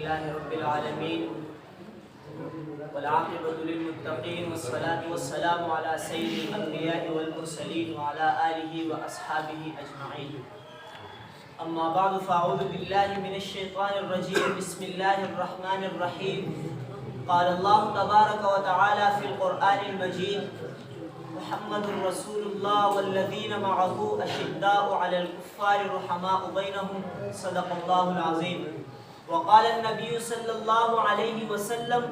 لله رب العالمين والعاقبة للمتقين والصلاة والسلام على سيد الأنبياء والمرسلين وعلى آله وأصحابه أجمعين. أما بعد فأعوذ بالله من الشيطان الرجيم. بسم الله الرحمن الرحيم. قال الله تبارك وتعالى في القرآن المجيد: محمد رسول الله والذين معه أشداء على الكفار رحماء بينهم صدق الله العظيم. وقال النبي صلى الله عليه وسلم: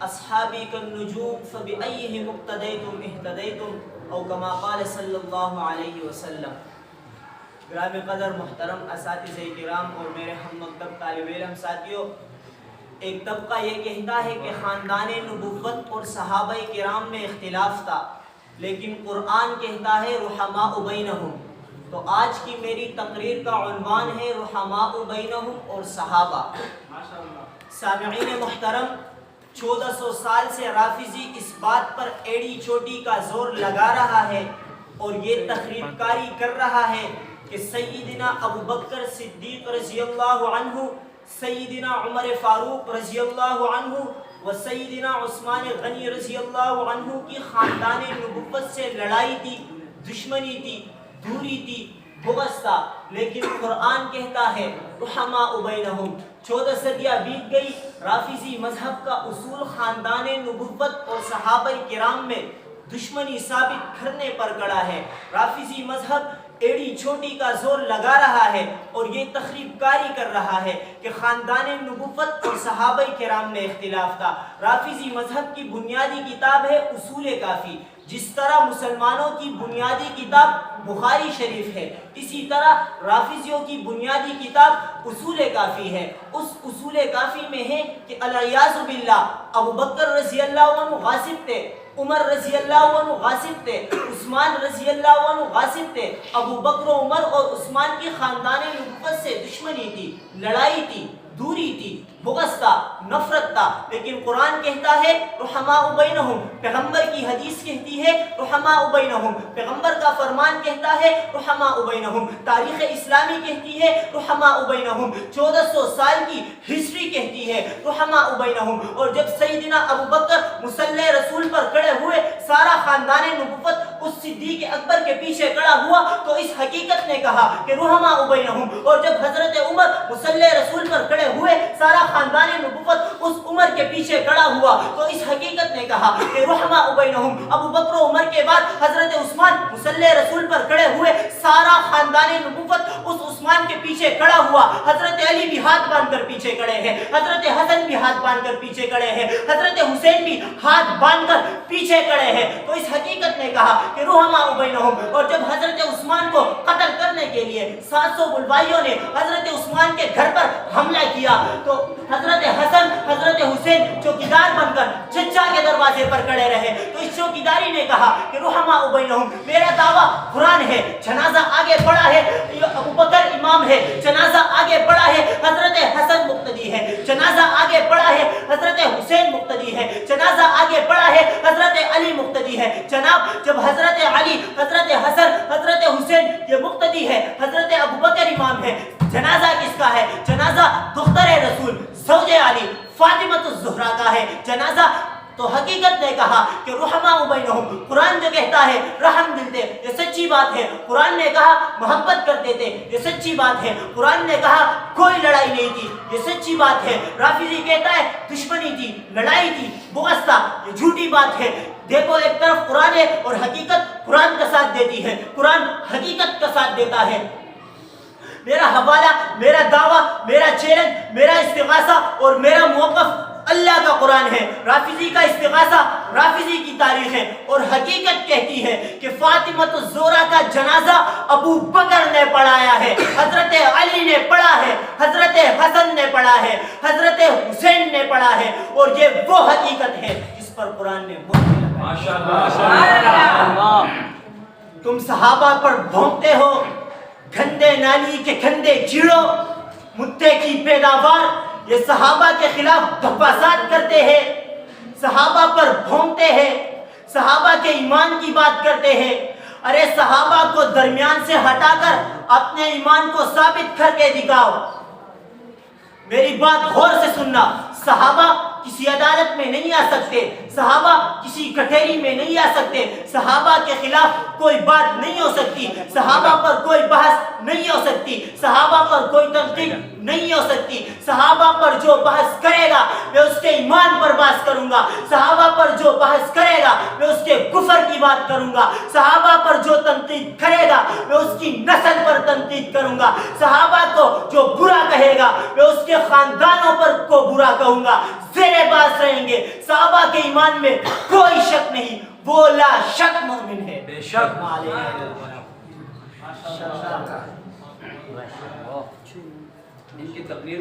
أصحابي كالنجوم فبأيهم اقتديتم اهتديتم أو كما قال صلی اللہ علیہ وسلم. گرامی قدر محترم اساتذہ کرام اور میرے ہم مکتب طالب علم ساتھیوں، ایک طبقہ یہ کہتا ہے کہ خاندان نبوت اور صحابہ کرام میں اختلاف تھا، لیکن قرآن کہتا ہے رحماء بینہم. تو آج کی میری تقریر کا عنوان ہے رحماء بینہم اور صحابہ. سامعین محترم، 1400 سال سے رافضی اس بات پر ایڑی چوٹی کا زور لگا رہا ہے اور یہ تخریب کاری کر رہا ہے کہ سیدنا ابو بکر صدیق رضی اللہ عنہ، سیدنا عمر فاروق رضی اللہ عنہ و سیدنا عثمان غنی رضی اللہ عنہ کی خاندان نبوت سے لڑائی تھی، دشمنی تھی، دوری تھی، بغض تھا. لیکن قرآن کہتا ہے رحماء بینہم. 14 صدیاں بیت گئی، رافضی مذہب کا اصول خاندان نبوت اور صحابہ کرام میں دشمنی ثابت کرنے پر کڑا ہے. رافضی مذہب ایڑی چھوٹی کا زور لگا رہا ہے اور یہ تخریب کاری کر رہا ہے کہ خاندان نبوت اور صحابہ کرام میں اختلاف تھا. رافضی مذہب کی بنیادی کتاب ہے اصول کافی. جس طرح مسلمانوں کی بنیادی کتاب بخاری شریف ہے، اسی طرح رافضیوں کی بنیادی کتاب اصول کافی ہے. اس اصول کافی میں ہے کہ الیاذ باللہ ابو بکر رضی اللہ عنہ غاصب تھے، عمر رضی اللہ عنہ غاصب تھے، عثمان رضی اللہ عنہ غاصب تھے. ابو بکر و عمر اور عثمان کی خاندان نبوت سے دشمنی تھی، لڑائی تھی، دوری تھی، بغض تھا، نفرت تھا. لیکن قرآن کہتا ہے رحماء بینہم. پیغمبر کی حدیث کہتی ہے رحماء بینہم. پیغمبر کا فرمان کہتا ہے رحماء بینہم. تاریخ اسلامی کہتی ہے رحماء بینہم. 1400 سال کی ہسٹری کہتی ہے رحماء بینہم. اور جب سیدنا ابو بکر مصلی رسول پر کھڑے ہوئے، سارا خاندان نبوت اس صدیق اکبر کے پیچھے کھڑا ہوا تو اس حقیقت نے کہا کہ رحماء بینہم. اور جب حضرت عمر مصلی رسول پر کھڑے ہوئے، سارا خاندان نبوت اس عمر کے پیچھے کھڑا ہوا تو اس حقیقت نے کہا کہ رحماء بینہم. ابو بکر و عمر کے بعد حضرت عثمان مصلی رسول پر کھڑے ہوئے، سارا خاندان نبوت اس عثمان کے پیچھے کھڑا ہوا. حضرت علی بھی ہاتھ باندھ کر پیچھے کھڑے ہیں، حضرت حسن بھی ہاتھ باندھ کر پیچھے کھڑے ہیں، حضرت حسین بھی ہاتھ باندھ کر پیچھے کھڑے ہیں. تو اس حقیقت نے کہا کہ رحماء بینہم. اور جب حضرت عثمان کو قتل کرنے کے لیے 700 بلوائیوں نے حضرت عثمان کے گھر پر حملہ کیا تو حضرت حسن، حضرت حسین چوکیدار بن کر چچا کے دروازے پر کھڑے رہے. تو اس چوکیداری نے کہا کہ رحماء بینہم. میرا دعویٰ قرآن ہے، جنازہ آگے پڑا ہے، ابو بکر امام ہے، جنازہ آگے پڑا ہے، حضرت حسن مقتدی ہے، جنازہ آگے پڑا ہے، حضرت حسین مقتدی ہے، جنازہ آگے پڑا ہے، حضرت علی مقتدی ہے. جناب، جب حضرت علی، حضرت حسن، حضرت حسین یہ مقتدی ہے، حضرت ابو بکر امام ہے، جنازہ کس کا ہے؟ جنازہ دختر رسول زوج علی فاطمۃ الزہرا کا ہے جنازہ. تو حقیقت نے کہا کہ رحماء بینہم. قرآن جو کہتا ہے رحم دل تھے، یہ سچی بات ہے. قرآن نے کہا محبت کرتے تھے، یہ سچی بات ہے. قرآن نے کہا کوئی لڑائی نہیں تھی، یہ سچی بات ہے. رافضی کہتا ہے دشمنی تھی، لڑائی تھی، بغض تھا، یہ جھوٹی بات ہے. دیکھو، ایک طرف قرآن ہے اور حقیقت قرآن کا ساتھ دیتی ہے، قرآن حقیقت کا ساتھ دیتا ہے. میرا حوالہ، میرا دعویٰ، میرا چیلنج، میرا استغاثہ اور میرا موقف اللہ کا قرآن ہے. رافضی کا استغاثہ رافضی کی تاریخ ہے اور حقیقت کہتی ہے کہ فاطمۃ الزہرا کا جنازہ ابو بکر نے پڑھایا ہے، حضرت علی نے پڑھا ہے، حضرت حسن نے پڑھا ہے، حضرت حسین نے پڑھا ہے. اور یہ وہ حقیقت ہے جس پر قرآن نے مہر لگائی. تم صحابہ پر بھونکتے ہو، گندے نالی کے گندے کیڑوں، متے کی پیداوار. یہ صحابہ کے خلاف بکواسات کرتے ہیں، صحابہ پر بھونکتے ہیں، صحابہ کے ایمان کی بات کرتے ہیں. ارے صحابہ کو درمیان سے ہٹا کر اپنے ایمان کو ثابت کر کے دکھاؤ. میری بات غور سے سننا، صحابہ کسی عدالت میں نہیں آ سکتے، صحابہ کسی کٹہری میں نہیں آ سکتے، صحابہ کے خلاف کوئی بات نہیں ہو سکتی، صحابہ پر کوئی بحث نہیں ہو سکتی، صحابہ پر کوئی تنقید نہیں ہو سکتی۔ صحابہ پر جو بحث کرے گا میں اس کے ایمان پر بحث کروں گا، صحابہ پر جو بحث کرے گا میں اس کے کفر کی بات کروں گا، صحابہ پر جو تنقید کرے گا میں اس کی نسل پر تنقید کروں گا، صحابہ کو جو برا کہے گا میں اس کے خاندانوں پر کو برا کہوں گا، زیر بحث رہیں گے۔ صحابہ کے ایمان میں کوئی شک نہیں، وہ لا شک مومن ہے۔ بے شک ان کی تقریر